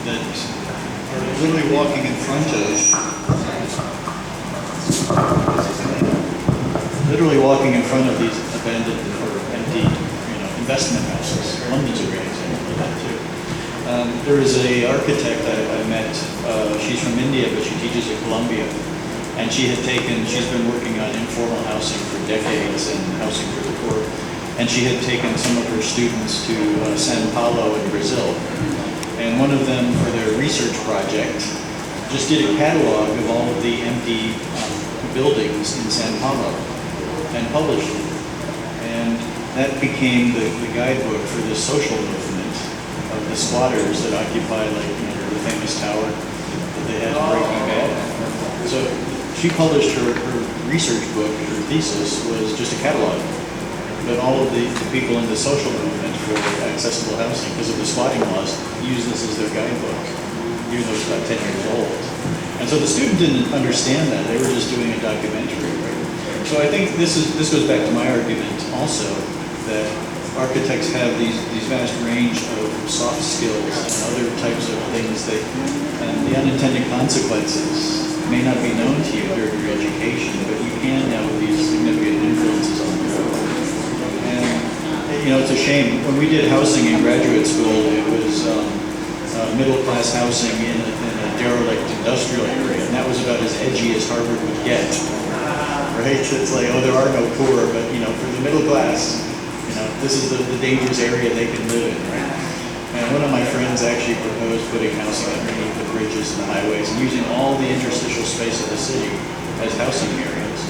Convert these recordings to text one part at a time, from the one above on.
that are literally walking in front of these abandoned or empty, investment houses. London's a great example of that too. There is a architect I met. She's from India, but she teaches at Columbia, and she's been working on informal housing for decades and housing for the poor. And she had taken some of her students to Sao Paulo in Brazil. And one of them, for their research project, just did a catalog of all of the empty buildings in Sao Paulo and published it. And that became the guidebook for this social movement of the squatters that occupy, the famous tower that they had in Breaking Bad. So she published her research book, her thesis was just a catalog. But all of the people in the social movement for accessible housing, because of the squatting laws, use this as their guidebook, even though it's about 10 years old. And so the student didn't understand that. They were just doing a documentary, right? So I think this goes back to my argument also, that architects have these vast range of soft skills and other types of things that, and the unintended consequences may not be known to you during your education, but you can have these significant influences on the road. It's a shame. When we did housing in graduate school, it was middle-class housing in a derelict industrial area, and that was about as edgy as Harvard would get, right? It's like, there are no poor, but, for the middle class, this is the dangerous area they can live in, right? And one of my friends actually proposed putting housing underneath the bridges and the highways and using all the interstitial space of the city as housing areas.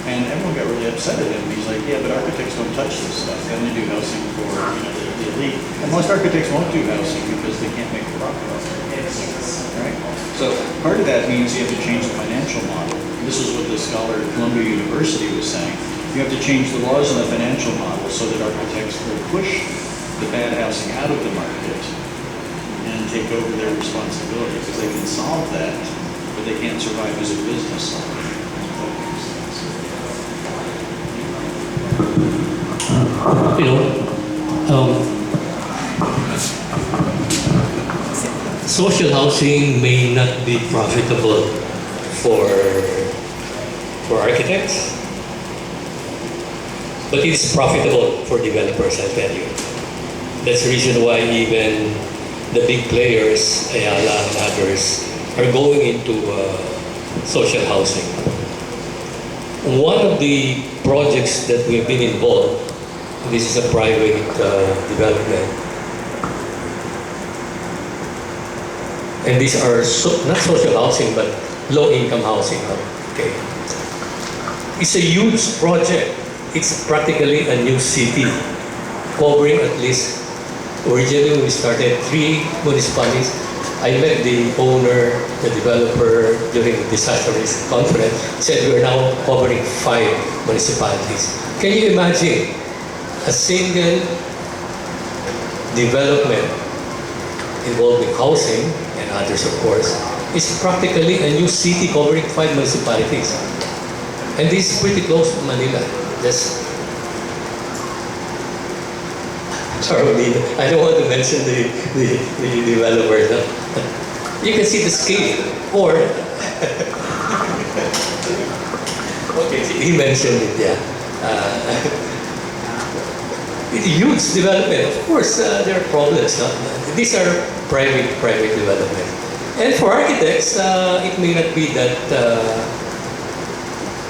And everyone got really upset at him. He's like, yeah, but architects don't touch this stuff. They only do housing for the elite. And most architects won't do housing because they can't make a profit. Right? So part of that means you have to change the financial model. This is what the scholar at Columbia University was saying. You have to change the laws in the financial model so that architects will push the bad housing out of the market and take over their responsibility, because they can solve that, but they can't survive as a business. Social housing may not be profitable for architects, but it is profitable for developers, I'll tell you. That's the reason why even the big players, Ayala and others, are going into social housing. One of the projects that we've been involved, this is a private development, and these are not social housing but low-income housing. Okay, it's a huge project. It's practically a new city, covering at least, originally when we started 3 municipalities. I met the owner, the developer during the disaster risk conference, said we are now covering 5 municipalities. Can you imagine a single development involving housing and others, of course, is practically a new city covering 5 municipalities. And this is pretty close to Manila. Sorry, I don't want to mention the developers. No? You can see the scale. Or, okay, he mentioned it, yeah. Huge development. Of course, there are problems. No? These are private development. And for architects, it may not be that,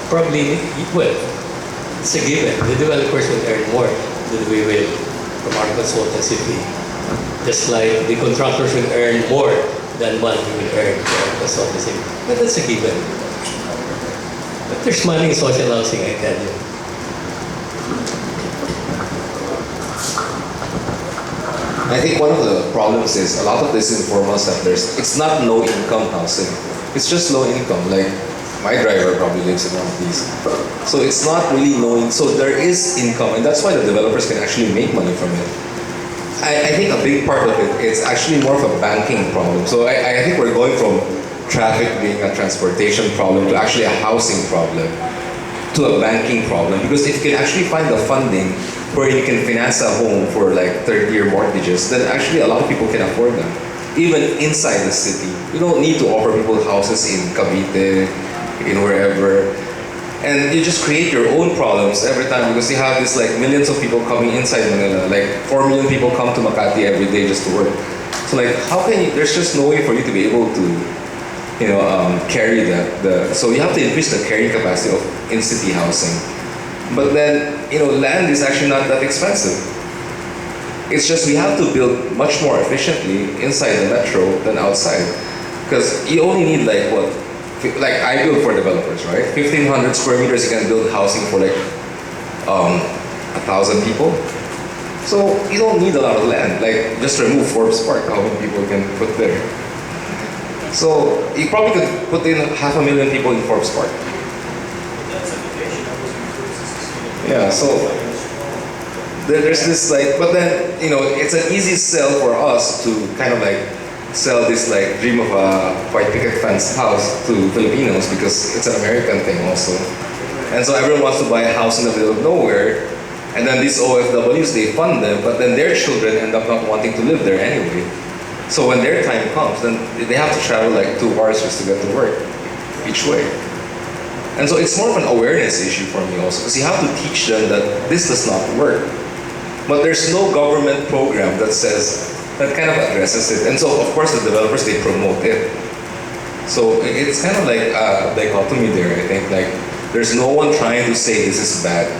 probably, well, it's a given. The developers will earn more than we will from our consultancy fee. Just like the contractors will earn more than what we will earn from our consultancy fee. But that's a given. But there's money in social housing, I tell you. I think one of the problems is a lot of this informal settlers, it's not low-income housing. It's just low income. Like, my driver probably lives in one of these. So it's not really knowing, so there is income, and that's why the developers can actually make money from it. I think a big part of it is actually more of a banking problem. So I think we're going from traffic being a transportation problem to actually a housing problem to a banking problem. Because if you can actually find the funding where you can finance a home for like third-year mortgages, then actually a lot of people can afford them. even inside the city. You don't need to offer people houses in Cavite, in wherever. And you just create your own problems every time because you have this like millions of people coming inside Manila. Like 4 million people come to Makati every day just to work. So like, how can you? There's just no way for you to be able to, carry that. So you have to increase the carrying capacity of in-city housing. But then, land is actually not that expensive. It's just we have to build much more efficiently inside the metro than outside. Because you only need like what? Like I build for developers, right? 1,500 square meters, you can build housing for like 1,000 people. So you don't need a lot of land. Like just remove Forbes Park, how many people can put there? So you probably could put in 500,000 people in Forbes Park. Yeah, so there's this like, but then, it's an easy sell for us to kind of like sell this like dream of a white picket fence house to Filipinos because it's an American thing also. And so everyone wants to buy a house in the middle of nowhere. And then these OFWs, they fund them, but then their children end up not wanting to live there anyway. So when their time comes, then they have to travel like 2 hours just to get to work each way. And so it's more of an awareness issue for me also, because you have to teach them that this does not work. But there's no government program that kind of addresses it. And so of course the developers, they promote it. So it's kind of like a dichotomy there, I think. Like there's no one trying to say this is bad.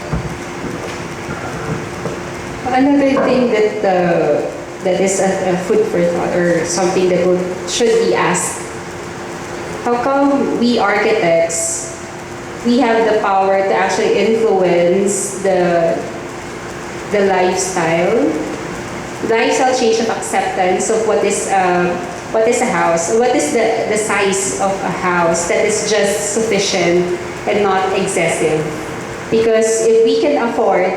Another thing that is a food for thought or something that should be asked. How come we architects, we have the power to actually influence the lifestyle change of acceptance of what is a house, what is the size of a house that is just sufficient and not excessive. Because if we can afford,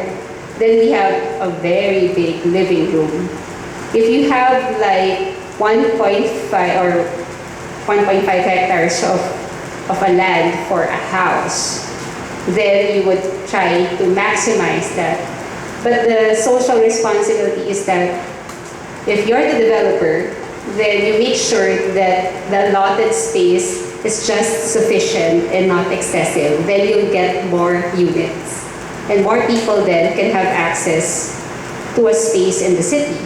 then we have a very big living room. If you have like 1.5 or 1.5 hectares of a land for a house, then you would try to maximize that. But the social responsibility is that if you're the developer, then you make sure that the allotted space is just sufficient and not excessive. Then you'll get more units. And more people then can have access to a space in the city.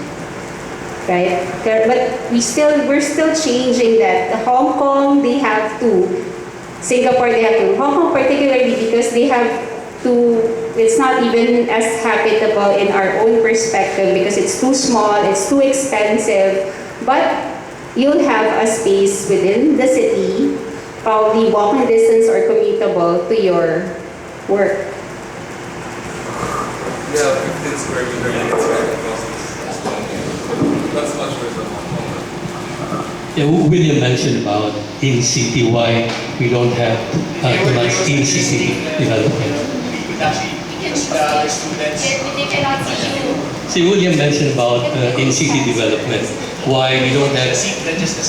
Right? But we're still changing that. The Hong Kong, they have to. Singapore, they have to. Hong Kong particularly because they have to, it's not even as habitable in our own perspective because it's too small, it's too expensive. But you'll have a space within the city, probably walking distance or commutable to your work. Yeah, 15 square meter units, that's much better than Hong Kong. Yeah, William mentioned about in-city, why we don't have too much in-city development. See, William mentioned about in-city development, why we don't have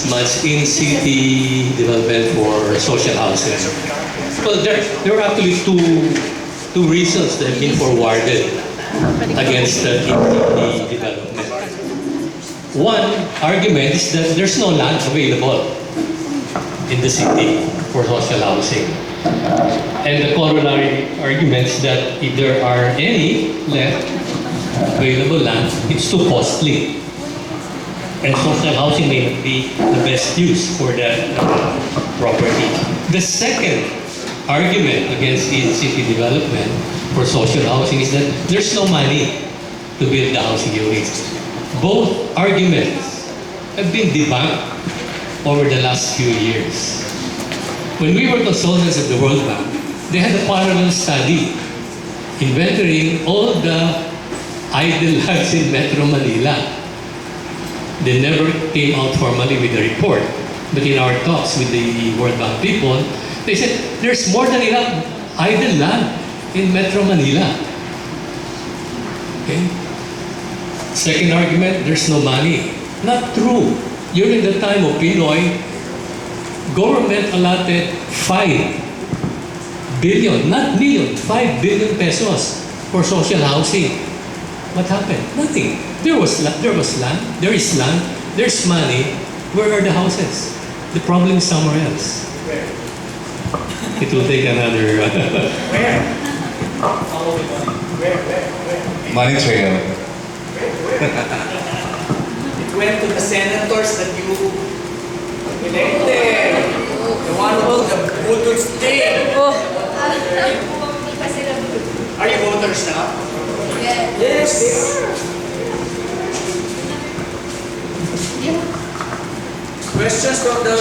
much in-city development for social housing. Well, there are actually two reasons that have been forwarded against the in-city development. One argument is that there's no land available in the city for social housing. And the corollary arguments that if there are any left available land, it's too costly. And social housing may not be the best use for that property. The second argument against in-city development for social housing is that there's no money to build the housing units. Both arguments have been debunked over the last few years. When we were consultants at the World Bank, they had a parallel study inventorying all the idle lands in Metro Manila. They never came out formally with a report, but in our talks with the World Bank people, they said there's more than enough idle land in Metro Manila. Okay? Second argument, there's no money. Not true. During the time of Pinoy, government allotted 5 billion, not million, 5 billion pesos for social housing. What happened? Nothing. There is land, there's money, Where are the houses? The problem is somewhere else. Where? It will take another... Where? Where? Money trail. It went to the senators that you elected. The one who took the voodoo stick. Are you voters now? Yes, they are. Questions from the